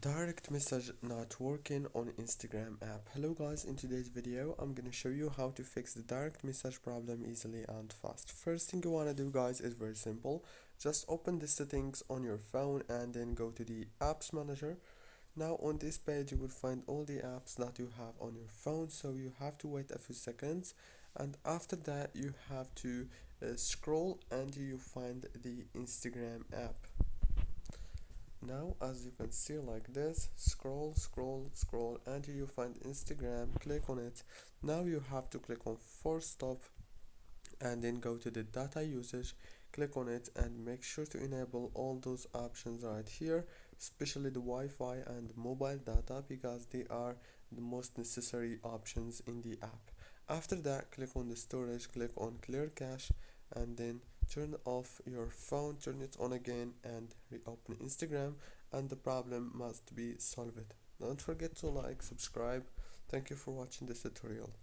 Direct message not working on Instagram app. Hello guys, in today's video I'm gonna show you how to fix the direct message problem easily and fast. First thing you wanna do guys is very simple. Just open the settings on your phone and then go to the apps manager. Now on this page you will find all the apps that you have on your phone, so you have to wait a few seconds, and after that you have to scroll and you find the Instagram app. Now as you can see like this, scroll scroll scroll until you find Instagram, click on it. Now you have to click on force stop and then go to the data usage, click on it and make sure to enable all those options right here, especially the Wi-Fi and mobile data, because they are the most necessary options in the app. After that, click on the storage, click on clear cache, and then turn off your phone, turn it on again and reopen Instagram, and the problem must be solved. Don't forget to like, subscribe. Thank you for watching this tutorial.